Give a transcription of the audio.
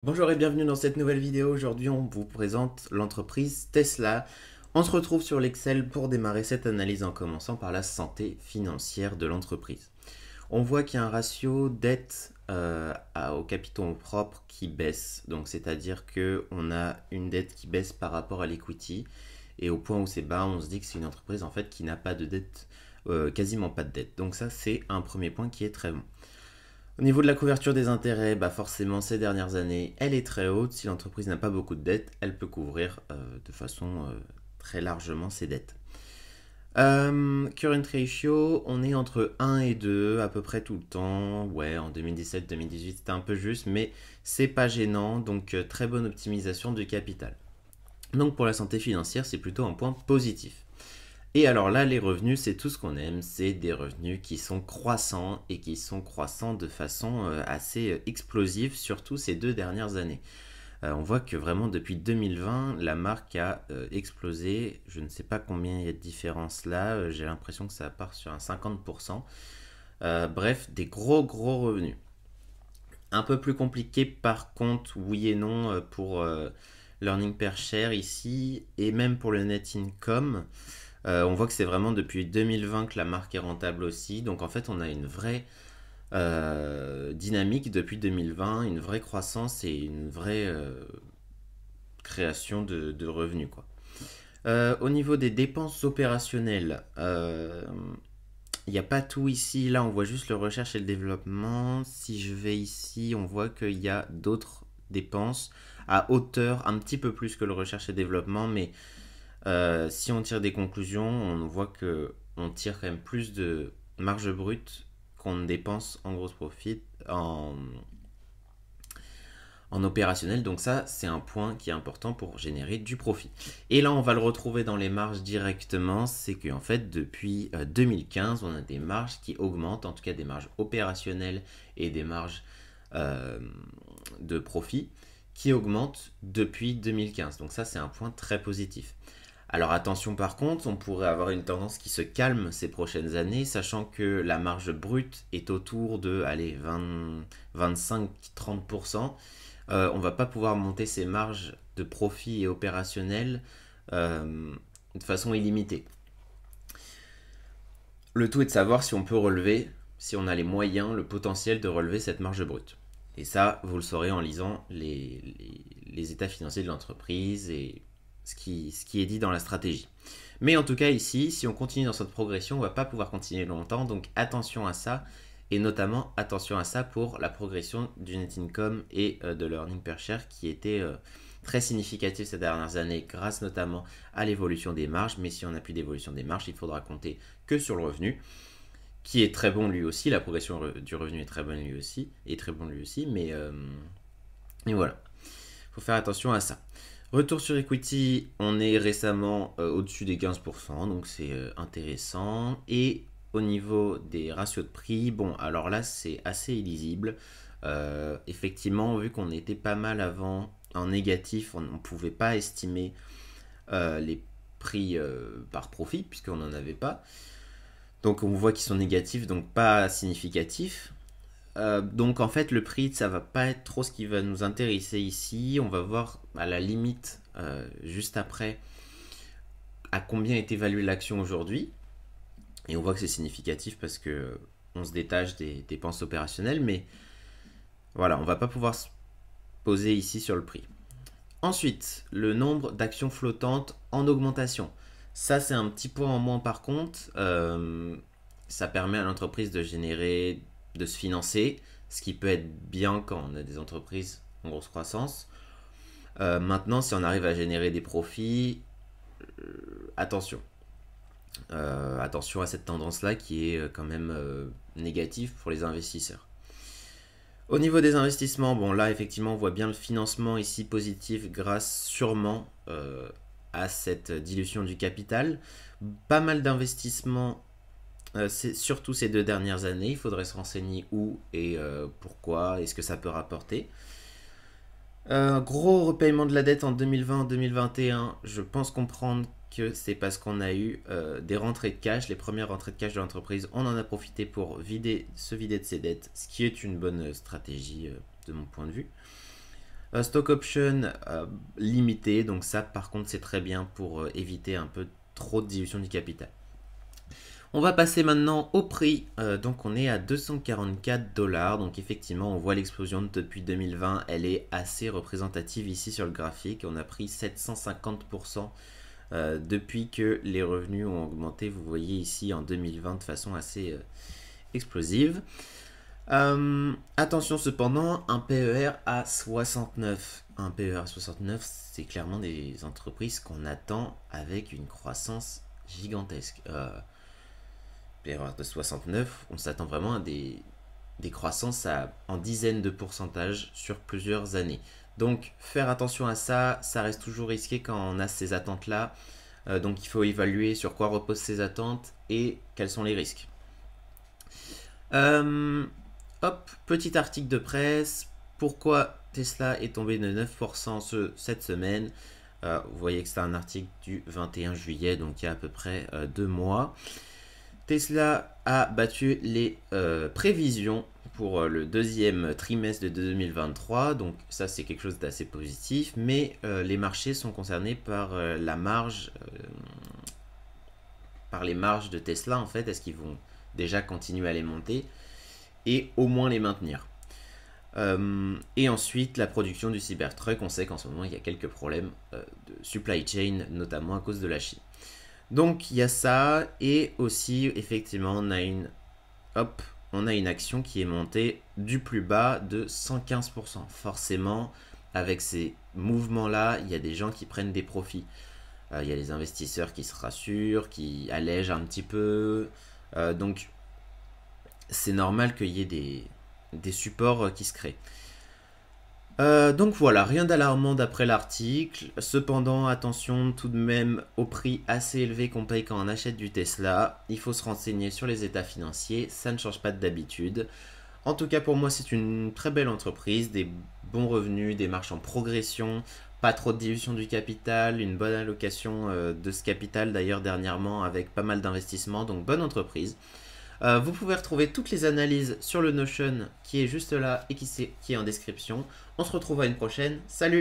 Bonjour et bienvenue dans cette nouvelle vidéo. Aujourd'hui, on vous présente l'entreprise Tesla. On se retrouve sur l'Excel pour démarrer cette analyse en commençant par la santé financière de l'entreprise. On voit qu'il y a un ratio dette au capital propre qui baisse. Donc, c'est-à-dire qu'on a une dette qui baisse par rapport à l'equity. Et au point où c'est bas, on se dit que c'est une entreprise en fait qui n'a pas de dette, quasiment pas de dette. Donc ça, c'est un premier point qui est très bon. Au niveau de la couverture des intérêts, forcément ces dernières années, elle est très haute. Si l'entreprise n'a pas beaucoup de dettes, elle peut couvrir de façon très largement ses dettes. Current ratio, on est entre 1 et 2 à peu près tout le temps. Ouais, en 2017-2018 c'était un peu juste, mais c'est pas gênant. Donc très bonne optimisation du capital. Donc pour la santé financière, c'est plutôt un point positif. Et alors là, les revenus, c'est tout ce qu'on aime, c'est des revenus qui sont croissants et qui sont croissants de façon assez explosive, surtout ces 2 dernières années. On voit que vraiment depuis 2020, la marque a explosé. Je ne sais pas combien il y a de différence là, j'ai l'impression que ça part sur un 50%. Bref, des gros revenus. Un peu plus compliqué par contre, oui et non, pour l'earning per share ici, et même pour le net income. On voit que c'est vraiment depuis 2020 que la marque est rentable aussi. Donc en fait, on a une vraie dynamique depuis 2020, une vraie croissance et une vraie création de revenus, quoi. Au niveau des dépenses opérationnelles, il n'y a pas tout ici. Là, on voit juste le recherche et le développement. Si je vais ici, on voit qu'il y a d'autres dépenses à hauteur, un petit peu plus que le recherche et développement, mais si on tire des conclusions, on voit que on tire quand même plus de marge brute qu'on ne dépense en gross profit, en opérationnel. Donc ça, c'est un point qui est important pour générer du profit. Et là, on va le retrouver dans les marges directement. C'est qu'en fait, depuis 2015, on a des marges qui augmentent, en tout cas des marges opérationnelles et des marges euh, de profit qui augmentent depuis 2015. Donc ça, c'est un point très positif. Alors attention par contre, on pourrait avoir une tendance qui se calme ces prochaines années, sachant que la marge brute est autour de allez, 20, 25-30%. On ne va pas pouvoir monter ces marges de profit et opérationnel de façon illimitée. Le tout est de savoir si on peut relever, si on a les moyens, le potentiel de relever cette marge brute. Et ça, vous le saurez en lisant les états financiers de l'entreprise et ce qui est dit dans la stratégie. Mais en tout cas ici, si on continue dans cette progression, on ne va pas pouvoir continuer longtemps, donc attention à ça, et notamment attention à ça pour la progression du net income et de l'earning per share qui était très significatif ces dernières années grâce notamment à l'évolution des marges. Mais si on n'a plus d'évolution des marges, il faudra compter que sur le revenu qui est très bon lui aussi, la progression du revenu est très bonne lui aussi, et très bon lui aussi, mais et voilà, il faut faire attention à ça. Retour sur equity, on est récemment au-dessus des 15%, donc c'est intéressant. Et au niveau des ratios de prix, bon, alors là, c'est assez illisible. Effectivement, vu qu'on était pas mal avant en négatif, on ne pouvait pas estimer les prix par profit, puisqu'on n'en avait pas. Donc on voit qu'ils sont négatifs, donc pas significatifs. Donc en fait le prix ça va pas être trop ce qui va nous intéresser ici. On va voir à la limite juste après à combien est évaluée l'action aujourd'hui. Et on voit que c'est significatif parce que on se détache des dépenses opérationnelles. Mais voilà, on va pas pouvoir se poser ici sur le prix. Ensuite, le nombre d'actions flottantes en augmentation. Ça c'est un petit point en moins par contre. Ça permet à l'entreprise de générer, de se financer, ce qui peut être bien quand on a des entreprises en grosse croissance. Maintenant, si on arrive à générer des profits, attention. Attention à cette tendance-là qui est quand même négative pour les investisseurs. Au niveau des investissements, bon là effectivement on voit bien le financement ici positif grâce sûrement à cette dilution du capital. Pas mal d'investissements c'est surtout ces 2 dernières années, il faudrait se renseigner où et pourquoi, et ce que ça peut rapporter. Gros repaiement de la dette en 2020-2021, je pense comprendre que c'est parce qu'on a eu des rentrées de cash, les premières rentrées de cash de l'entreprise, on en a profité pour se vider de ses dettes, ce qui est une bonne stratégie de mon point de vue. Stock option limité, donc ça par contre c'est très bien pour éviter un peu trop de dilution du capital. On va passer maintenant au prix, donc on est à 244 $, donc effectivement on voit l'explosion depuis 2020, elle est assez représentative ici sur le graphique, on a pris 750% depuis que les revenus ont augmenté, vous voyez ici en 2020 de façon assez explosive. Attention cependant, un PER à 69. Un PER à 69, c'est clairement des entreprises qu'on attend avec une croissance gigantesque. PER de 69, on s'attend vraiment à des croissances en dizaines de pourcentages sur plusieurs années. Donc faire attention à ça, ça reste toujours risqué quand on a ces attentes-là. Donc il faut évaluer sur quoi reposent ces attentes et quels sont les risques. Hop, petit article de presse. Pourquoi Tesla est tombé de 9% cette semaine? Vous voyez que c'est un article du 21 juillet, donc il y a à peu près 2 mois. Tesla a battu les prévisions pour le deuxième trimestre de 2023, donc ça c'est quelque chose d'assez positif, mais les marchés sont concernés par par les marges de Tesla en fait. Est-ce qu'ils vont déjà continuer à les monter et au moins les maintenir? Et ensuite la production du Cybertruck, on sait qu'en ce moment il y a quelques problèmes de supply chain, notamment à cause de la Chine. Donc il y a ça, et aussi effectivement on a une action qui est montée du plus bas de 115%. Forcément, avec ces mouvements-là, il y a des gens qui prennent des profits. Il y a les investisseurs qui se rassurent, qui allègent un petit peu. Donc c'est normal qu'il y ait des supports qui se créent. Donc voilà, rien d'alarmant d'après l'article. Cependant, attention tout de même au prix assez élevé qu'on paye quand on achète du Tesla. Il faut se renseigner sur les états financiers, ça ne change pas d'habitude. En tout cas pour moi c'est une très belle entreprise, des bons revenus, des marges en progression, pas trop de dilution du capital, une bonne allocation de ce capital d'ailleurs dernièrement avec pas mal d'investissements, donc bonne entreprise. Vous pouvez retrouver toutes les analyses sur le Notion qui est juste là et qui est en description. On se retrouve à une prochaine. Salut!